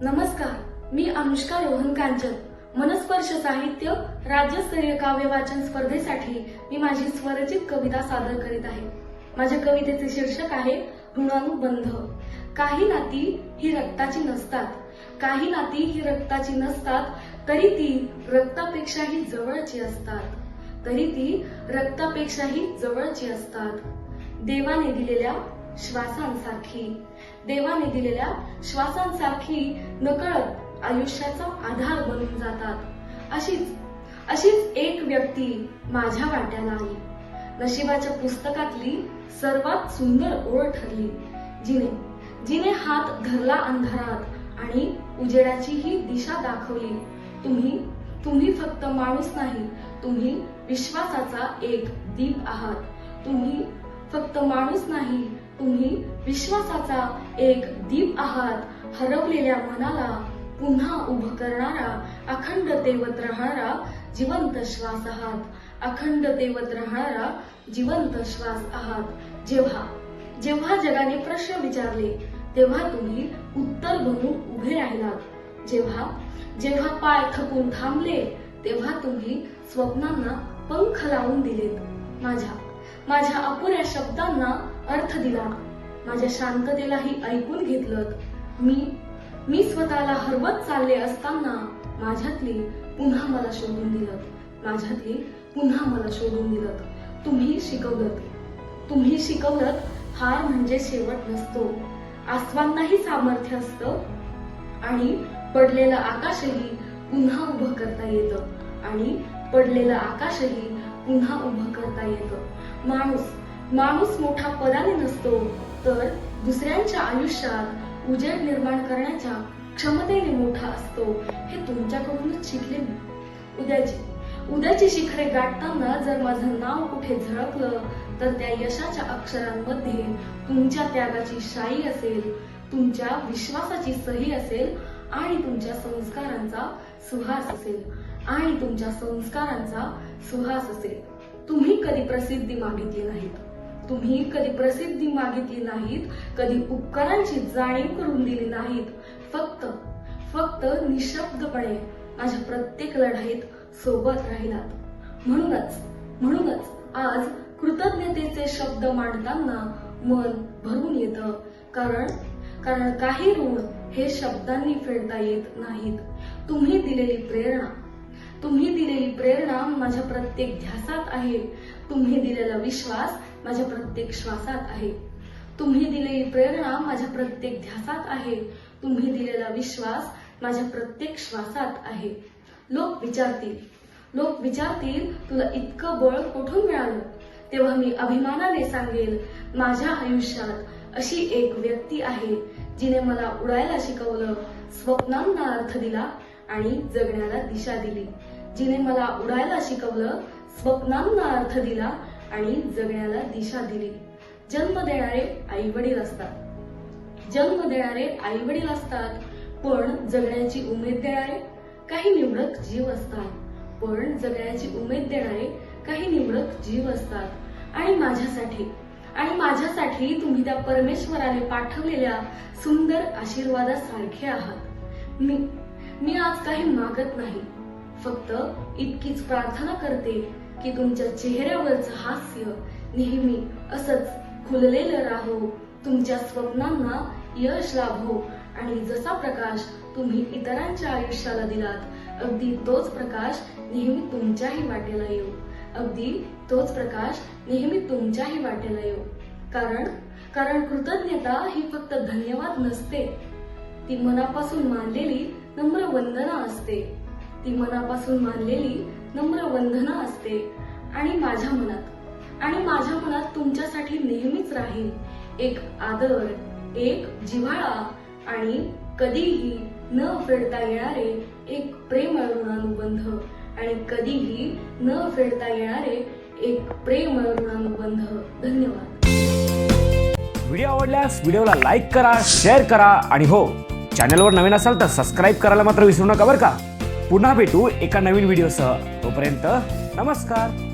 नमस्कार, मी अनुष्का रोहन कांचन. मनस्पर्श साहित्य राज्यस्तरीय काव्य वाचन स्पर्धेसाठी मी माझी स्वरचित कविता सादर करीत आहे. माझ्या कवितेचे शीर्षक आहे ऋणानुबंध. काही नाती ही रक्ताची नसतात, काही नाती ही रक्ताची नसतात, तरी ती रक्तापेक्षाही जवळची असतात, तरी ती रक्तापेक्षाही जवळची असतात. देवाने दिलेल्या श्वासांसारखी, देवाने दिलेल्या श्वासांसारखी नकळत आयुष्याचा आधार बनून जातात. अशीच एक व्यक्ती माझ्या वाट्याला आली. नशिबाच्या पुस्तकातली सर्वात सुंदर ओळ ठरली. जिने हात धरला अंधारात आणि उजेडाची ही दिशा दाखवली. तुम्ही फक्त माणूस नाही, तुम्ही विश्वासाचा एक दीप आहात. तुम्ही फक्त माणूस नाही, तुम्ही विश्वासाचा एक दीप आहात. हरवलेल्या मनाला पुन्हा उभं करणारा, अखंड तेवत राहणारा जिवंत श्वास आहात. अखंड तेवत राहणारा जिवंत श्वास आहात. जेव्हा जगाने प्रश्न विचारले, तेव्हा तुम्ही उत्तर बनून उभे राहिलात. जेव्हा पाय थकून थांबले, तेव्हा तुम्ही स्वप्नांना पंख लावून दिलेत. माझ्या अपुऱ्या शब्दांना अर्थ दिला. माझ्या शांततेलाही ऐकून घेतलं. मी स्वतःला हरवत चालले असताना माझ्यातली पुन्हा मला शोधून दिलं. माझ्यातली पुन्हा मला शोधून दिलं. तुम्ही शिकवलत हार म्हणजे शेवट नसतो. आसवांनाही सामर्थ्य असतं आणि पडलेलं आकाशही पुन्हा उभं करता येतं. आणि पडलेलं आकाशही पुन्हा उभं करता येतं. माणूस मोठा पदाने नसतो, तर दुसऱ्यांच्या आयुष्यात उजेड निर्माण करण्याच्या क्षमतेने मोठा असतो. हे तुमच्याकडूनच शिकले मी. उद्याची शिखरे गाठताना जर माझं नाव कुठे झळकलं, तर त्या यशाच्या अक्षरांमध्ये तुमच्या त्यागाची शाई असेल, तुमच्या विश्वासाची सही असेल आणि तुमच्या संस्कारांचा सुहास असेल. तुम्ही कधी प्रसिद्धी मागितली नाहीत, कधी उपकारांची जाणीव करून दिली नाहीत. फक्त निशब्दपणे माझ्या प्रत्येक लढाईत सोबत राहिलात. म्हणूनच आज कृतज्ञतेचे शब्द मांडताना मन भरून येतं. कारण काही ऋण हे शब्दांनी फेडता येत नाहीत. तुम्ही दिलेली प्रेरणा माझ्या प्रत्येक ध्यासात आहे. तुम्ही दिलेला विश्वास माझ्या प्रत्येक श्वासात आहे. तुम्ही दिलेली प्रेरणा माझ्या प्रत्येक ध्यासात आहे. तुम्ही दिलेला विश्वास माझ्या प्रत्येक श्वासात आहे. लोक विचारतील तुला इतकं बळ कुठून मिळालं, तेव्हा मी अभिमानाने सांगेल, माझ्या आयुष्यात अशी एक व्यक्ती आहे जिने मला उडायला शिकवलं, स्वप्नांना अर्थ दिला आणि जगण्याला दिशा दिली. जिने मला उडायला शिकवलं, स्वप्नांना अर्थ दिला आणि जगण्याला दिशा दिली. जन्म देणारे आई वडील असतात, पण जगण्याची उमेद देणारे काही निवडक जीव असतात. आणि माझ्यासाठी तुम्ही त्या परमेश्वराने पाठवलेल्या सुंदर आशीर्वादासारखे आहात. मी आज काही मागत नाही, फक्त इतकीच प्रार्थना करते की तुमच्या चेहऱ्यावरचं हास्य नेहमी असंच खुललेलं राहो. तुमच्या स्वप्नांना यश लाभो आणि जसा प्रकाश तुम्ही इतरांच्या आयुष्याला दिलात, अगदी तोच प्रकाश नेहमी तुमच्याही वाटेला येऊ. कारण कृतज्ञता ही फक्त धन्यवाद नसते, ती मनापासून मानलेली नम्र वंदना असते. आणि माझ्या मनात तुमच्यासाठी नेहमीच राहील एक आदर, एक जिव्हाळा आणि कधीही न फेडता येणारे एक प्रेमळ ऋणानुबंध. धन्यवाद. व्हिडिओ आवडल्यास व्हिडिओला लाईक करा, शेअर करा आणि हो, चॅनलवर नवीन असाल तर सबस्क्राईब करायला मात्र विसरू नका बरं का. पुन्हा भेटू एका नवीन व्हिडिओसह. तोपर्यंत नमस्कार.